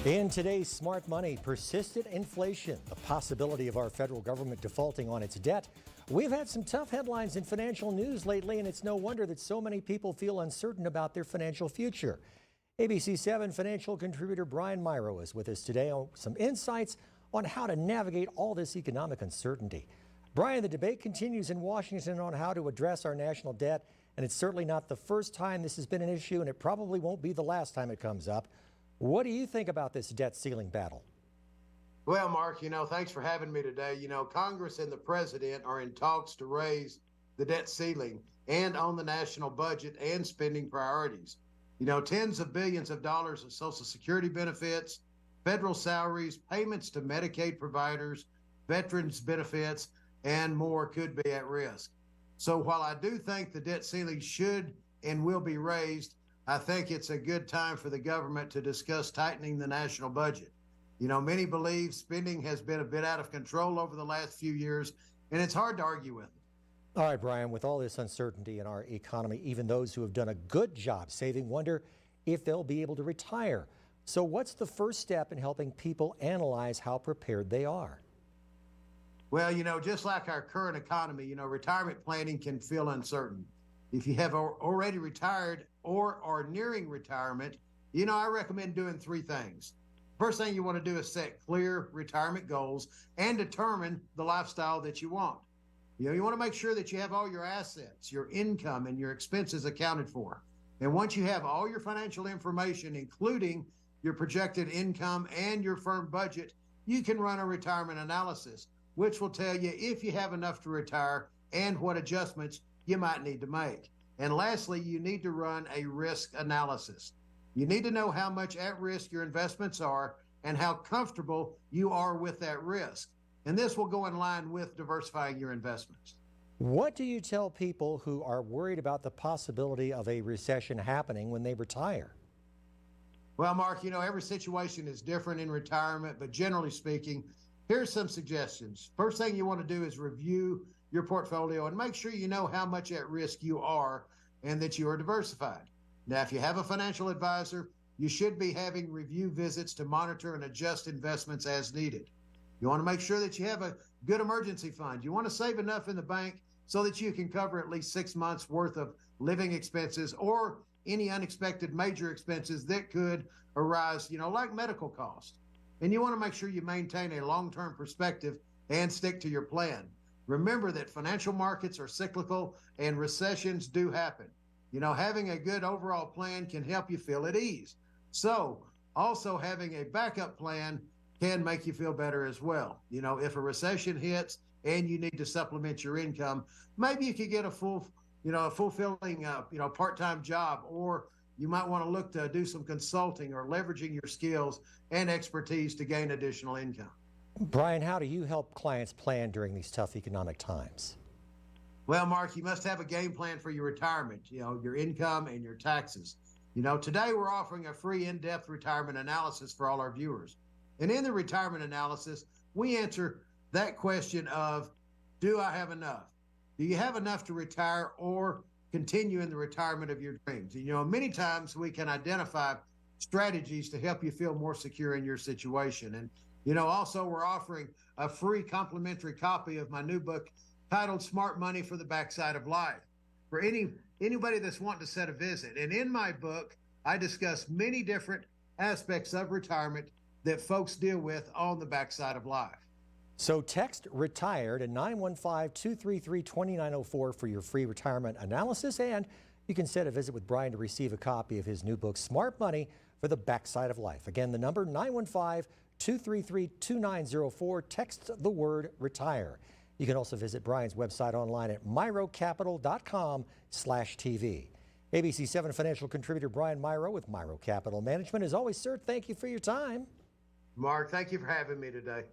In today's Smart Money, persistent inflation, the possibility of our federal government defaulting on its debt. We've had some tough headlines in financial news lately, and it's no wonder that so many people feel uncertain about their financial future. ABC-7 financial contributor Brian Mirau is with us today on some insights on how to navigate all this economic uncertainty. Brian, the debate continues in Washington on how to address our national debt, and it's certainly not the first time this has been an issue, and it probably won't be the last time it comes up. What do you think about this debt ceiling battle? Well, Mark, thanks for having me today. Congress and the president are in talks to raise the debt ceiling and on the national budget and spending priorities. Tens of billions of dollars of Social Security benefits, federal salaries, payments to Medicaid providers, veterans benefits, and more could be at risk. So while I do think the debt ceiling should and will be raised, I think it's a good time for the government to discuss tightening the national budget. Many believe spending has been a bit out of control over the last few years, and it's hard to argue with it. All right, Brian, with all this uncertainty in our economy, even those who have done a good job saving wonder if they'll be able to retire. So what's the first step in helping people analyze how prepared they are? Well, just like our current economy, retirement planning can feel uncertain. If you have already retired or are nearing retirement, I recommend doing three things. First thing you want to do is set clear retirement goals and determine the lifestyle that you want. You want to make sure that you have all your assets, your income, and your expenses accounted for. And once you have all your financial information, including your projected income and your firm budget, you can run a retirement analysis, which will tell you if you have enough to retire and what adjustments you might need to make. And lastly, you need to run a risk analysis. You need to know how much at risk your investments are and how comfortable you are with that risk. And this will go in line with diversifying your investments. What do you tell people who are worried about the possibility of a recession happening when they retire? Well, Mark, every situation is different in retirement, but generally speaking, here's some suggestions. First thing you want to do is review your portfolio and make sure you know how much at risk you are and that you are diversified. Now, if you have a financial advisor, you should be having review visits to monitor and adjust investments as needed. You want to make sure that you have a good emergency fund. You want to save enough in the bank so that you can cover at least 6 months worth of living expenses or any unexpected major expenses that could arise, like medical costs. And you want to make sure you maintain a long-term perspective and stick to your plan. Remember that financial markets are cyclical and recessions do happen. Having a good overall plan can help you feel at ease. So also having a backup plan can make you feel better as well. If a recession hits and you need to supplement your income, maybe you could get a fulfilling, part-time job, or you might want to look to do some consulting or leveraging your skills and expertise to gain additional income. Brian, how do you help clients plan during these tough economic times? Well, Mark, you must have a game plan for your retirement, your income and your taxes. Today we're offering a free in-depth retirement analysis for all our viewers. And in the retirement analysis, we answer that question of, do I have enough? Do you have enough to retire or continue in the retirement of your dreams? Many times we can identify strategies to help you feel more secure in your situation. And also we're offering a free complimentary copy of my new book titled Smart Money for the Backside of Life for anybody that's wanting to set a visit. And in my book, I discuss many different aspects of retirement that folks deal with on the backside of life. So text RETIRE to 915-233-2904 for your free retirement analysis, and you can set a visit with Brian to receive a copy of his new book, Smart Money for the Backside of Life. Again, the number 915-233-2904. Text the word RETIRE. You can also visit Brian's website online at mirocapital.com/TV. ABC-7 financial contributor Brian Mirau with Mirau Capital Management. As always, sir, thank you for your time. Mark, thank you for having me today.